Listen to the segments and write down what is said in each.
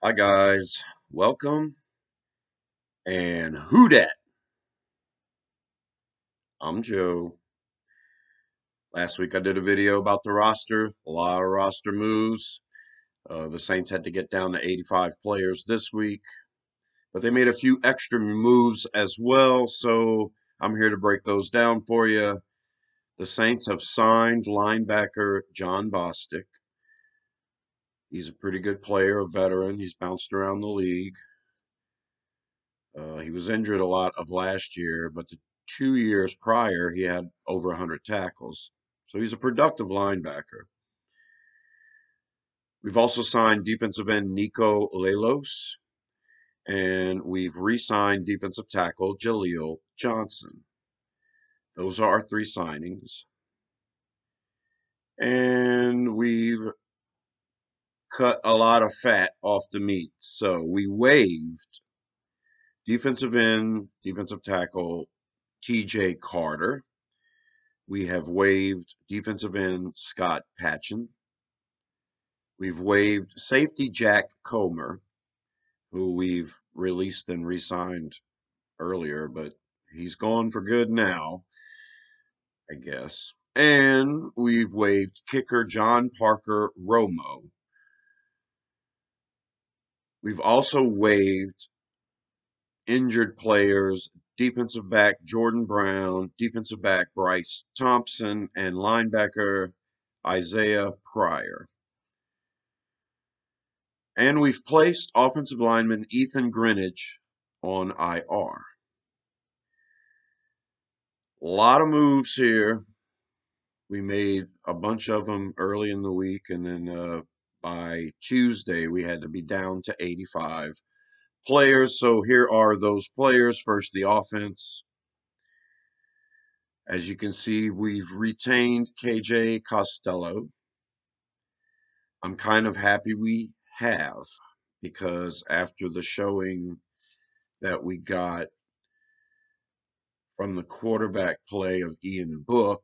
Hi guys, welcome and who dat? I'm Joe. Last week I did a video about the roster, a lot of roster moves. The Saints had to get down to 85 players this week, but they made a few extra moves as well, so I'm here to break those down for you. The Saints have signed linebacker John Bostic. He's a pretty good player, a veteran. He's bounced around the league. He was injured a lot of last year, but the 2 years prior, he had over 100 tackles. So he's a productive linebacker. We've also signed defensive end Nico Lelos, and we've re signed defensive tackle Jaleel Johnson. Those are our three signings. And we've cut a lot of fat off the meat. So we waived defensive end, defensive tackle TJ Carter. We have waived defensive end Scott Patchin. We've waived safety Jack Comer, who we've released and re signed earlier, but he's gone for good now, I guess. And we've waived kicker John Parker Romo. We've also waived injured players defensive back Jordan Brown, defensive back Bryce Thompson, and linebacker Isaiah Pryor. And we've placed offensive lineman Ethan Greenidge on IR. A lot of moves here. We made a bunch of them early in the week, and then by Tuesday, we had to be down to 85 players. So here are those players. First, the offense. As you can see, we've retained KJ Costello. I'm kind of happy we have because after the showing that we got from the quarterback play of Ian Book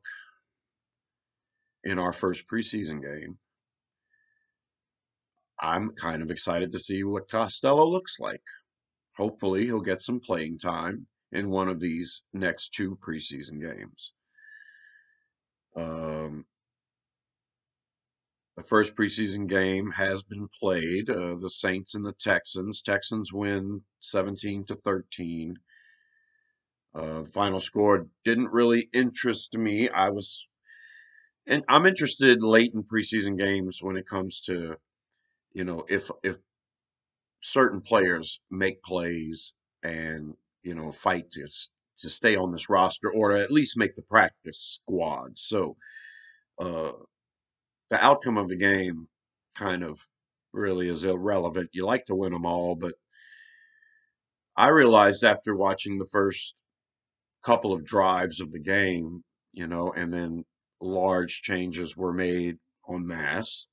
in our first preseason game, I'm kind of excited to see what Costello looks like. Hopefully, he'll get some playing time in one of these next two preseason games. Um, the first preseason game has been played. The Saints and the Texans. Texans win 17-13. The final score didn't really interest me. And I'm interested late in preseason games when it comes to, if certain players make plays and, fight to stay on this roster or to at least make the practice squad. So uh, the outcome of the game kind of really is irrelevant. You like to win them all, but I realized after watching the first couple of drives of the game, and then large changes were made en masse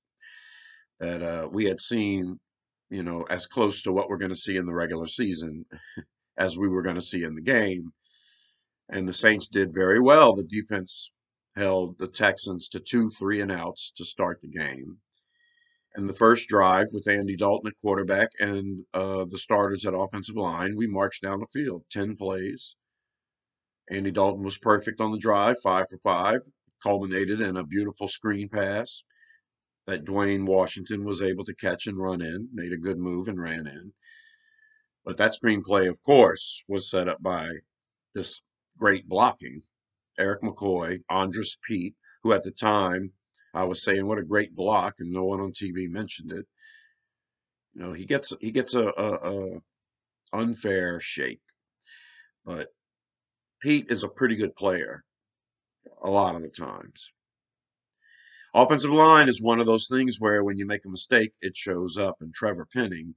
that we had seen, as close to what we're going to see in the regular season as we were going to see in the game. And the Saints did very well. The defense held the Texans to 2 3-and-outs to start the game. And the first drive with Andy Dalton at quarterback and the starters at offensive line, we marched down the field, 10 plays. Andy Dalton was perfect on the drive, 5 for 5, culminated in a beautiful screen pass that Dwayne Washington was able to catch and run in, made a good move and ran in. But that screenplay, of course, was set up by this great blocking. Eric McCoy, Andres Pete, who at the time I was saying what a great block, and no one on TV mentioned it. He gets a unfair shake, but Pete is a pretty good player a lot of the times. Offensive line is one of those things where when you make a mistake, it shows up. And Trevor Penning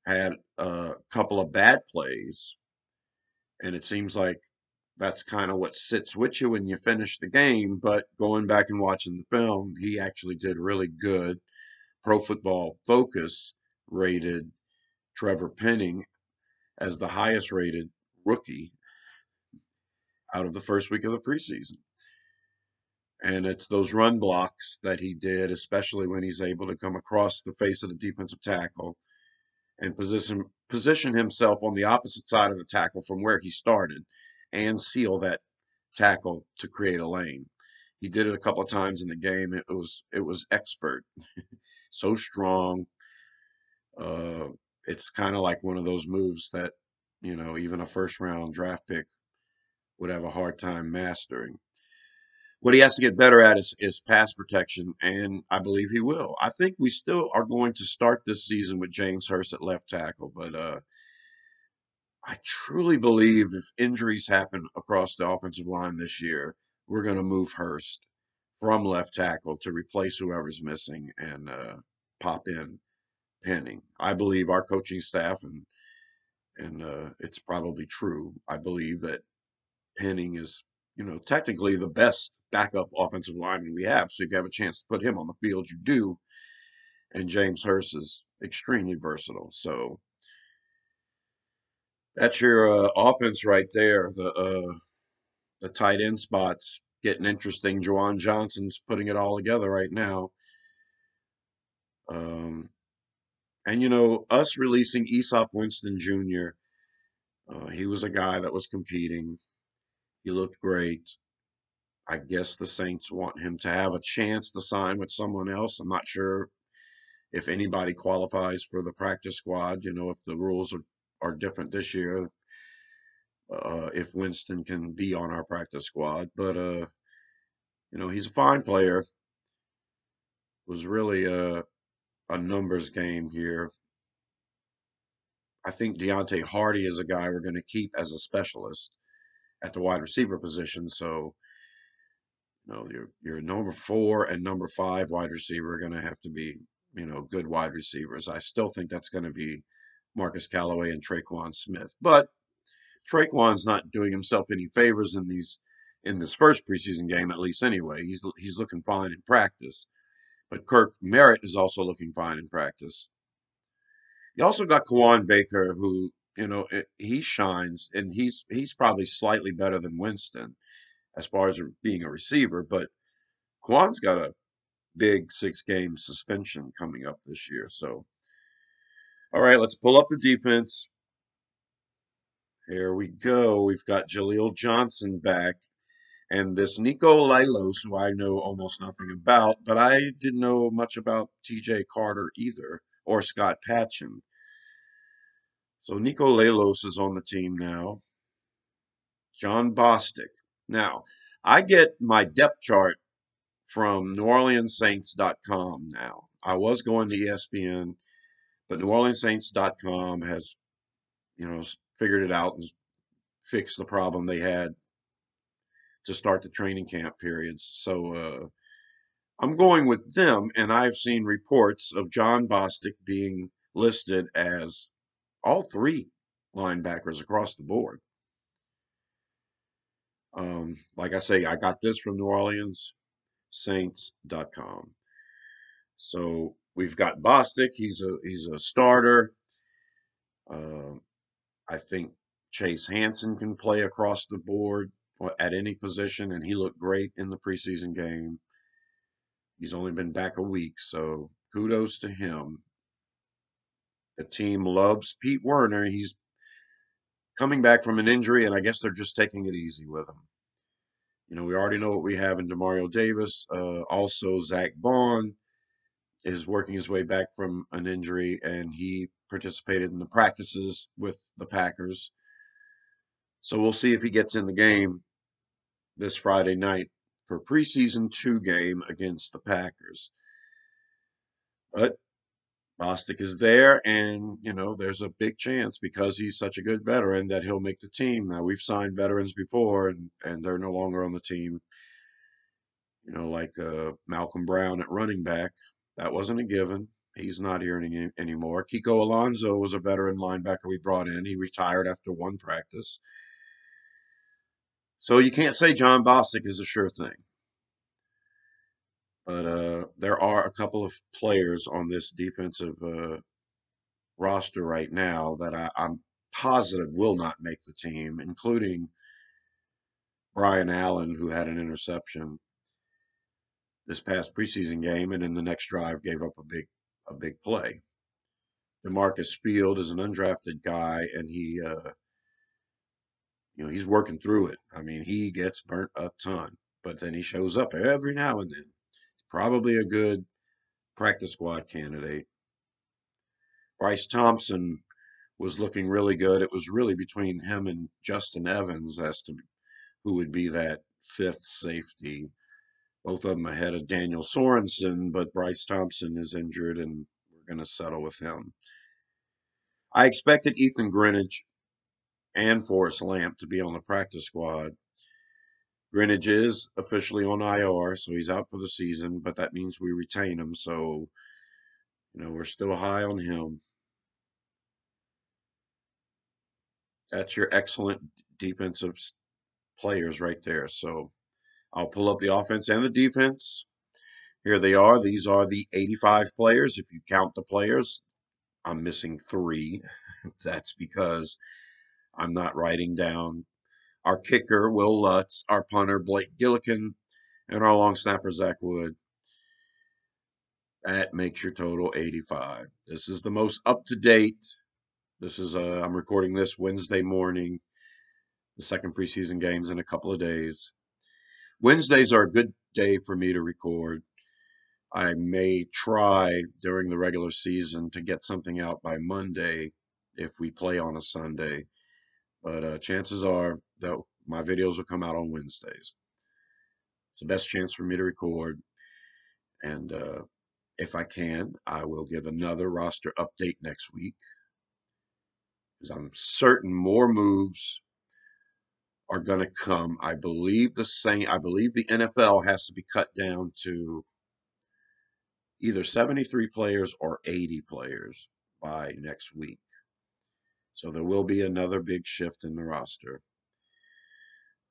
had a couple of bad plays, and it seems like that's kind of what sits with you when you finish the game. But going back and watching the film, he actually did really good. Pro Football Focus rated Trevor Penning as the highest rated rookie out of the first week of the preseason. And it's those run blocks that he did, especially when he's able to come across the face of the defensive tackle and position himself on the opposite side of the tackle from where he started and seal that tackle to create a lane. He did it a couple of times in the game. It was expert, so strong. Uh, it's kind of like one of those moves that even a first round draft pick would have a hard time mastering. What he has to get better at is pass protection, and I believe he will. I think we still are going to start this season with James Hurst at left tackle, but I truly believe if injuries happen across the offensive line this year, we're going to move Hurst from left tackle to replace whoever's missing and pop in Penning. I believe our coaching staff and it's probably true. I believe that Penning is, technically the best backup offensive lineman we have. So if you have a chance to put him on the field, you do. And James Hurst is extremely versatile. So that's your offense right there. The tight end spots getting interesting. Juwan Johnson's putting it all together right now. Um, and us releasing Aesop Winston Jr. He was a guy that was competing. He looked great. I guess the Saints want him to have a chance to sign with someone else. I'm not sure if anybody qualifies for the practice squad. If the rules are different this year, if Winston can be on our practice squad. But he's a fine player. It was really a numbers game here. I think Deontay Hardy is a guy we're going to keep as a specialist at the wide receiver position. So, your number 4 and number 5 wide receiver are going to have to be, good wide receivers. I still think that's going to be Marcus Callaway and Traquan Smith. But Traquan's not doing himself any favors in this first preseason game, at least anyway. He's looking fine in practice. But Kirk Merritt is also looking fine in practice. You also got Kawan Baker, who he shines, and he's probably slightly better than Winston as far as being a receiver. But Kawan's got a big 6-game suspension coming up this year. So, all right, let's pull up the defense. Here we go. We've got Jaleel Johnson back, and this Nico Lilos, who I know almost nothing about, but I didn't know much about T.J. Carter either, or Scott Patchin. So Nico Lilos is on the team now. John Bostic. Now, I get my depth chart from NewOrleansSaints.com now. I was going to ESPN, but NewOrleansSaints.com has, figured it out and fixed the problem they had to start the training camp periods. So I'm going with them, and I've seen reports of John Bostic being listed as all 3 linebackers across the board. Like I say, I got this from NewOrleansSaints.com. So we've got Bostic. He's a starter. Uh, I think Chase Hansen can play across the board at any position, and he looked great in the preseason game. He's only been back a week, so kudos to him. The team loves Pete Werner. He's coming back from an injury, and I guess they're just taking it easy with him. We already know what we have in Demario Davis. Also, Zach Bond is working his way back from an injury, and he participated in the practices with the Packers. So we'll see if he gets in the game this Friday night for preseason 2 game against the Packers. But Bostic is there, and there's a big chance because he's such a good veteran that he'll make the team. Now we've signed veterans before, and they're no longer on the team. Like Malcolm Brown at running back, that wasn't a given. He's not here anymore. Kiko Alonso was a veteran linebacker we brought in. He retired after 1 practice. So you can't say John Bostic is a sure thing. But there are a couple of players on this defensive roster right now that I'm positive will not make the team, including Brian Allen, who had an interception. this past preseason game, and in the next drive gave up a big play. DeMarcus Field is an undrafted guy, and he's working through it. I mean, he gets burnt a ton, but then he shows up every now and then. Probably a good practice squad candidate. Bryce Thompson was looking really good. It was really between him and Justin Evans as to who would be that fifth safety. Both of them ahead of Daniel Sorensen, but Bryce Thompson is injured, and we're going to settle with him. I expected Ethan Greenidge and Forrest Lamp to be on the practice squad. Greenidge is officially on IR, so he's out for the season, but that means we retain him, so we're still high on him. That's your excellent defensive players right there. So I'll pull up the offense and the defense. Here they are. These are the 85 players. If you count the players, I'm missing 3. That's because I'm not writing down our kicker, Will Lutz, our punter, Blake Gillikin, and our long snapper, Zach Wood. That makes your total 85. This is the most up-to-date. I'm recording this Wednesday morning. The second preseason game's in a couple of days. Wednesdays are a good day for me to record. I may try during the regular season to get something out by Monday if we play on a Sunday, but chances are that my videos will come out on Wednesdays. It's the best chance for me to record, and if I can, I will give another roster update next week because I'm certain more moves are going to come. I believe the NFL has to be cut down to either 73 players or 80 players by next week. So there will be another big shift in the roster.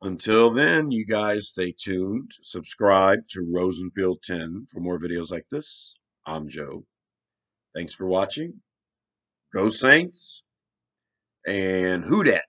Until then, you guys stay tuned. Subscribe to Rosenfield 10 for more videos like this. I'm Joe. Thanks for watching. Go Saints. And who dat?